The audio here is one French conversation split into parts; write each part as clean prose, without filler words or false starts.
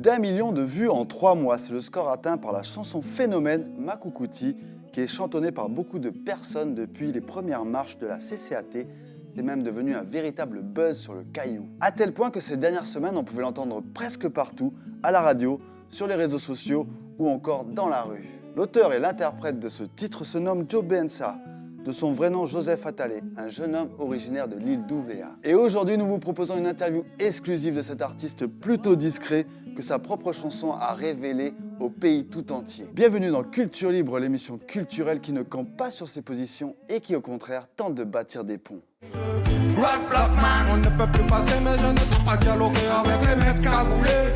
d'1 million de vues en 3 mois. C'est le score atteint par la chanson phénomène Makoukhouti, qui est chantonnée par beaucoup de personnes depuis les premières marches de la CCAT. C'est même devenu un véritable buzz sur le Caillou. À tel point que ces dernières semaines, on pouvait l'entendre presque partout, à la radio, sur les réseaux sociaux ou encore dans la rue. L'auteur et l'interprète de ce titre se nomme Joe Bensa, de son vrai nom Joseph Attalé, un jeune homme originaire de l'île d'Ouvéa. Et aujourd'hui, nous vous proposons une interview exclusive de cet artiste plutôt discret que sa propre chanson a révélé au pays tout entier. Bienvenue dans Culture Libre, l'émission culturelle qui ne campe pas sur ses positions et qui au contraire tente de bâtir des ponts. Rock block man, on ne peut plus passer mais je ne sais pas dialoguer avec les mecs cagoulés.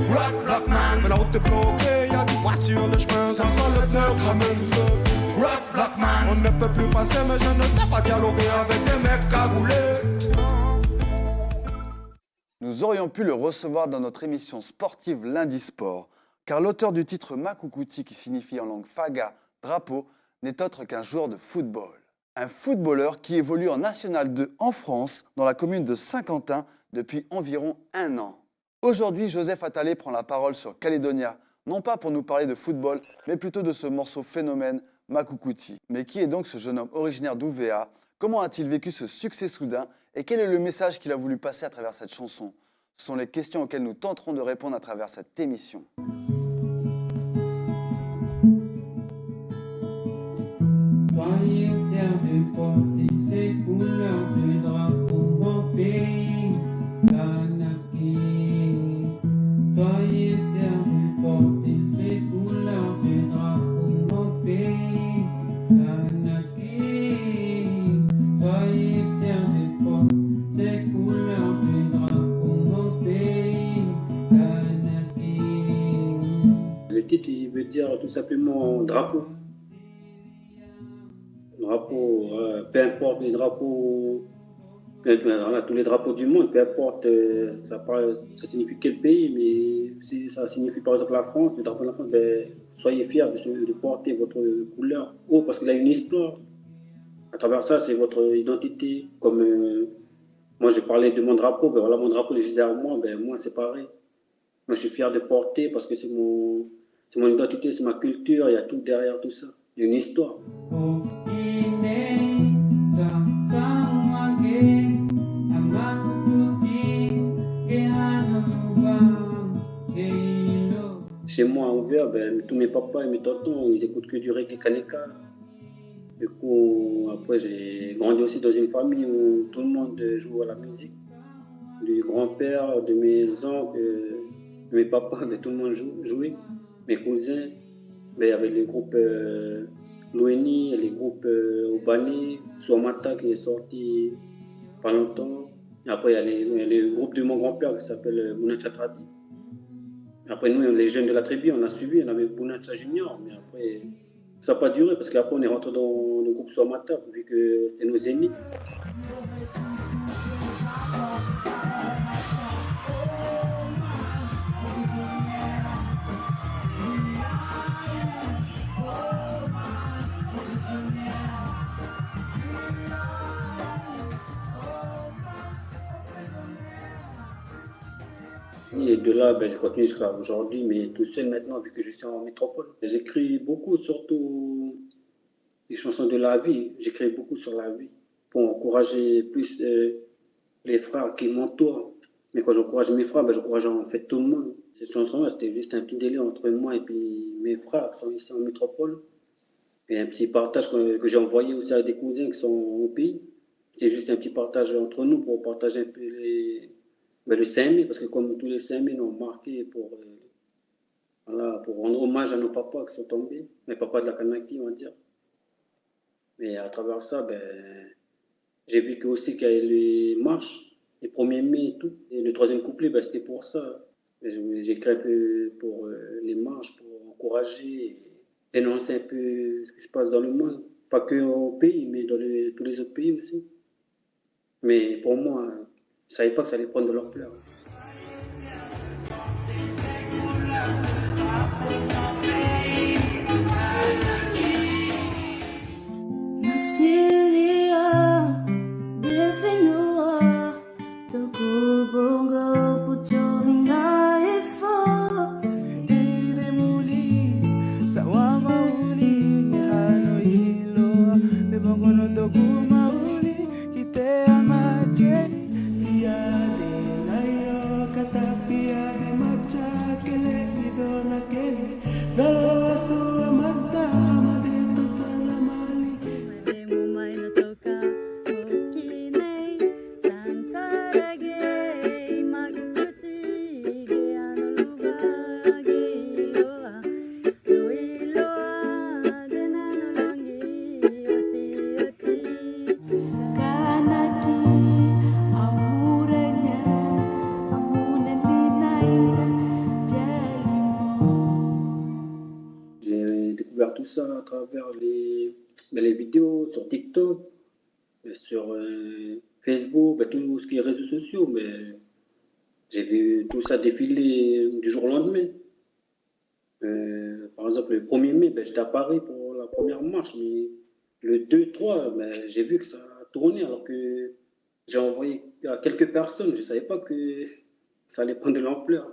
Rock block man, mais la route est bloquée, y'a du bois sur le chemin, ça sent le pneu cramé. Rock block man, on ne peut plus passer mais je ne sais pas dialoguer avec les mecs cagoulés. Nous aurions pu le recevoir dans notre émission sportive Lundi Sport, car l'auteur du titre Makoukhouti, qui signifie en langue faga drapeau, n'est autre qu'un joueur de football. Un footballeur qui évolue en National 2 en France, dans la commune de Saint-Quentin, depuis environ 1 an. Aujourd'hui, Joseph Attalé prend la parole sur Calédonia, non pas pour nous parler de football, mais plutôt de ce morceau phénomène Makoukhouti. Mais qui est donc ce jeune homme originaire d'Ouvéa? Comment a-t-il vécu ce succès soudain? Et quel est le message qu'il a voulu passer à travers cette chanson? Ce sont les questions auxquelles nous tenterons de répondre à travers cette émission. Soyez fiers de porter ces couleurs, ce drapeau, mon pays, Kanaki. Soyez fiers de porter ces couleurs, ce drapeau, mon pays, Kanaki. Soyez fiers de porter ces couleurs, ce drapeau, mon pays, Kanaki. Le titre, il veut dire tout simplement drapeau. Drapeau, peu importe les drapeaux, voilà, tous les drapeaux du monde, peu importe, ça signifie quel pays, mais si ça signifie par exemple la France, le drapeau de la France, ben, soyez fiers de porter votre couleur haut parce qu'il a une histoire. À travers ça, c'est votre identité. Comme moi, j'ai parlé de mon drapeau, ben voilà, mon drapeau est juste derrière moi, ben moi, c'est pareil. Moi, je suis fier de porter parce que c'est mon identité, c'est ma culture, il y a tout derrière tout ça. Il y a une histoire. Chez moi, à Ouvéa, ben, tous mes papas et mes tontons, ils écoutent que du reggae kaneka. Du coup, après, j'ai grandi aussi dans une famille où tout le monde joue à la musique. Du grand-père, de mes oncles, de mes papas, ben, tout le monde jouait. Mes cousins, ben, il y avait les groupes Loueni, les groupes Obani, Swamata qui est sorti pas longtemps. Et après, il y a le groupe de mon grand-père qui s'appelle Bounatcha Tradi. Après, nous, les jeunes de la tribu, on a suivi, on avait Bounatcha Junior, mais après, ça n'a pas duré parce qu'après, on est rentré dans le groupe Swamata, vu que c'était nos ennemis. Et de là, ben, j'ai continué jusqu'à aujourd'hui, mais tout seul maintenant, vu que je suis en métropole. J'écris beaucoup, surtout les chansons de la vie. J'écris beaucoup sur la vie pour encourager plus les frères qui m'entourent. Mais quand j'encourage mes frères, ben, j'encourage en fait tout le monde. Cette chanson-là, c'était juste un petit délai entre moi et puis mes frères qui sont ici en métropole. Et un petit partage que j'ai envoyé aussi à des cousins qui sont au pays. C'était juste un petit partage entre nous pour partager un peu le 5 parce que comme tous les 5 000 ont marqué pour rendre hommage à nos papas qui sont tombés, mes papas de la Kanaki, on va dire. Mais à travers ça, ben, j'ai vu aussi qu'il y a les marches, les 1er mai et tout. Et le 3e couplet, ben, c'était pour ça. J'ai écrit un peu pour les marches, pour encourager et dénoncer un peu ce qui se passe dans le monde. Pas que au pays, mais dans tous les autres pays aussi. Mais pour moi, je ne savais pas que ça allait prendre de l'ampleur. Bongo, put your hand tout ça à travers les vidéos sur TikTok, sur Facebook, tout ce qui est réseaux sociaux. Mais j'ai vu tout ça défiler du jour au lendemain. Par exemple, le 1er mai, j'étais à Paris pour la première marche, mais le 2-3, j'ai vu que ça a tourné alors que j'ai envoyé à quelques personnes. Je ne savais pas que ça allait prendre de l'ampleur.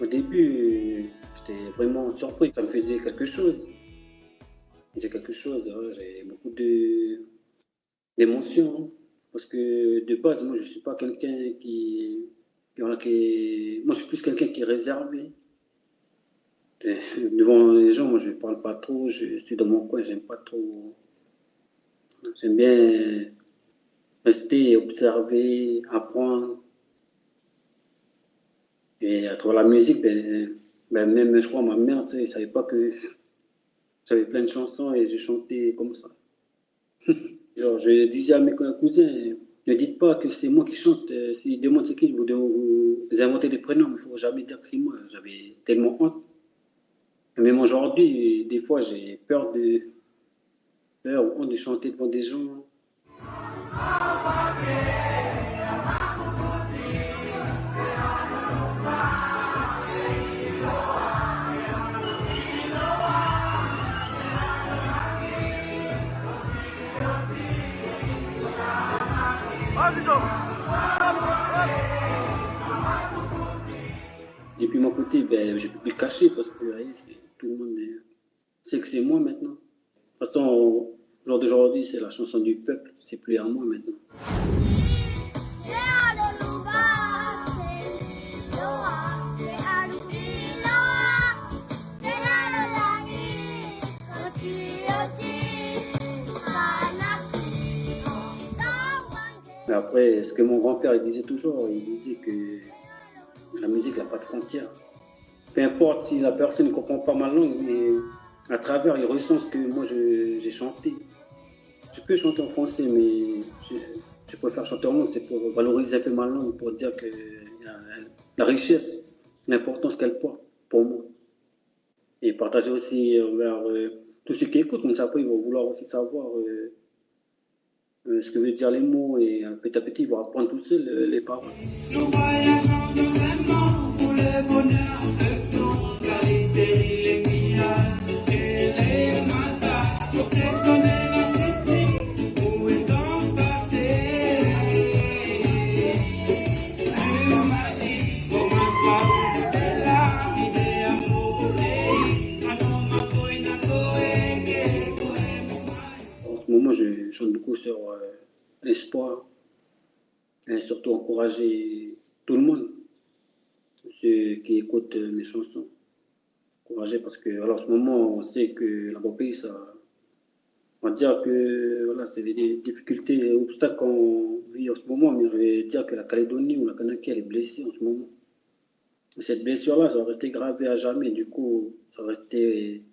Au début, j'étais vraiment surpris. Ça me faisait quelque chose. J'ai beaucoup d'émotions. Hein. Parce que de base, moi, je ne suis pas quelqu'un moi, je suis plus quelqu'un qui est réservé. Devant les gens, moi, je ne parle pas trop. Je suis dans mon coin, j'aime pas trop. J'aime bien rester, observer, apprendre. Et à travers la musique, même, je crois, ma mère, tu sais, elle ne savait pas que j'avais plein de chansons et je chantais comme ça. Genre, je disais à mes cousins, ne dites pas que c'est moi qui chante. S'ils demandent c'est qui, vous inventez des prénoms, mais il ne faut jamais dire que c'est moi. J'avais tellement honte. Même aujourd'hui, des fois, j'ai peur ou honte de chanter devant des gens. Depuis mon côté, je ne peux plus le cacher parce que tout le monde sait que c'est moi maintenant. De toute façon, au jour d'aujourd'hui, c'est la chanson du peuple, c'est plus à moi maintenant. Mais après, ce que mon grand-père il disait toujours, il disait que la musique n'a pas de frontières. Peu importe si la personne ne comprend pas ma langue, mais à travers, il ressent ce que moi j'ai chanté. Je peux chanter en français, mais je préfère chanter en langue, c'est pour valoriser un peu ma langue, pour dire que la richesse, l'importance qu'elle porte pour moi. Et partager aussi envers tous ceux qui écoutent, comme ça après ils vont vouloir aussi savoir ce que veut dire les mots et petit à petit ils vont apprendre tout seuls les paroles. Nous voyageons dans un monde pour le bonheur de tout, la hystérie, les pillages et les massacres. Pour questionner l'inceste, où est donc passé? Elle m'a dit, comment ça, de la vie à fouler, à non ma boina koe, En ce moment, je chante beaucoup sur l'espoir et surtout encourager tout le monde, ceux qui écoutent mes chansons. Encourager parce que alors, en ce moment, on sait que la beau pays, ça, on va dire que voilà, c'est des difficultés et obstacles qu'on vit en ce moment, mais je vais dire que la Calédonie ou la Kanaky, elle est blessée en ce moment. Et cette blessure-là, ça va rester gravée à jamais. Du coup, ça va rester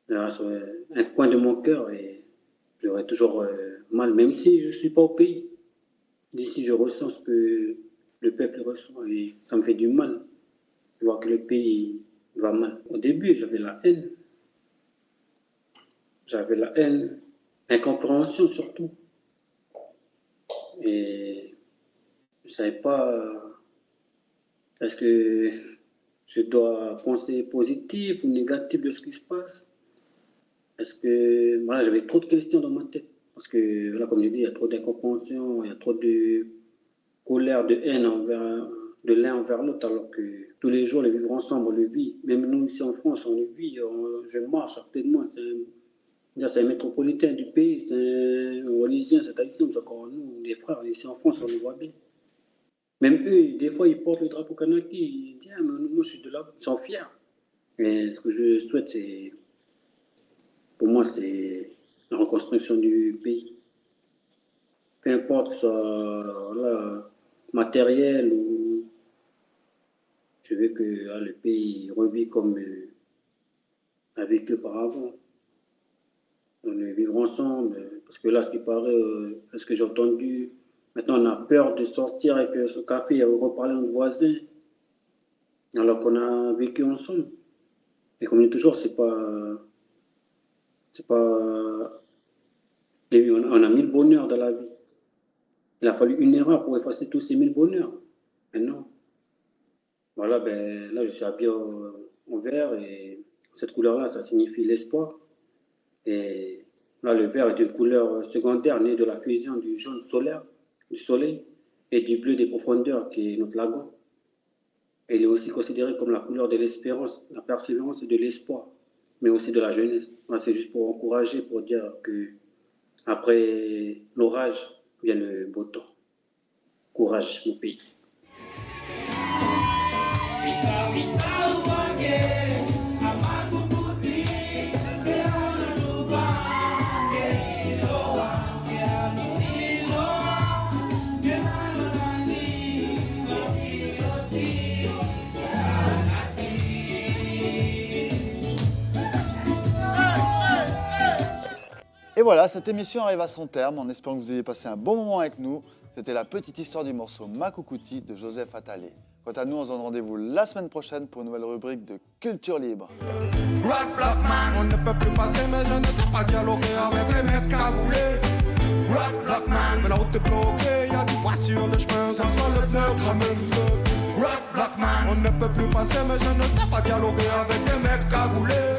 sur un coin de mon cœur et j'aurai toujours mal, même si je ne suis pas au pays. D'ici, je ressens ce que le peuple ressent et ça me fait du mal de voir que le pays va mal. Au début, j'avais la haine. J'avais la haine, l'incompréhension surtout. Et je ne savais pas, est-ce que je dois penser positif ou négatif de ce qui se passe? Est-ce que voilà, j'avais trop de questions dans ma tête? Parce que, voilà, comme j'ai dit, il y a trop d'incompréhension, il y a trop de colère, de haine de l'un envers l'autre, alors que tous les jours, les vivre ensemble, on le vit. Même nous, ici en France, on le vit. Je marche à côté de moi, c'est un métropolitain du pays, c'est un Wallisien, c'est haïtien, c'est encore nous, les frères, ici en France, on les voit bien. Même eux, des fois, ils portent le drapeau kanaki, ils disent, ah, mais moi, je suis de là, ils sont fiers. Mais ce que je souhaite, pour moi, c'est la reconstruction du pays. Peu importe que ce soit voilà, matériel ou je veux que le pays revive comme a vécu auparavant. on est vivre ensemble. Parce que là, ce qui paraît, ce que j'ai entendu, maintenant on a peur de sortir avec ce café et reparler à notre voisin, alors qu'on a vécu ensemble. Et comme je dis toujours, c'est pas. On a 1000 bonheurs dans la vie. Il a fallu une erreur pour effacer tous ces 1000 bonheurs. Mais non. Voilà, ben là, je suis habillé en vert et cette couleur-là, ça signifie l'espoir. Et là, le vert est une couleur secondaire née de la fusion du jaune solaire, du soleil, et du bleu des profondeurs, qui est notre lagon. Et il est aussi considéré comme la couleur de l'espérance, la persévérance et de l'espoir, mais aussi de la jeunesse. Là, c'est juste pour encourager, pour dire que après l'orage vient le beau temps. Courage, mon pays. Et voilà, cette émission arrive à son terme en espérant que vous ayez passé un bon moment avec nous. C'était la petite histoire du morceau Makoukouti de Joseph Attalé. Quant à nous, on se donne rendez-vous la semaine prochaine pour une nouvelle rubrique de Culture Libre. Rock Block Man, on ne peut plus passer, mais je ne sais pas dialoguer avec les mecs cagoulés. Rock Block Man, mais la route est bloquée, y a du poids sur le chemin, ça sent le pneu cramé. Rock Block Man, on ne peut plus passer, mais je ne sais pas dialoguer avec les mecs cagoulés.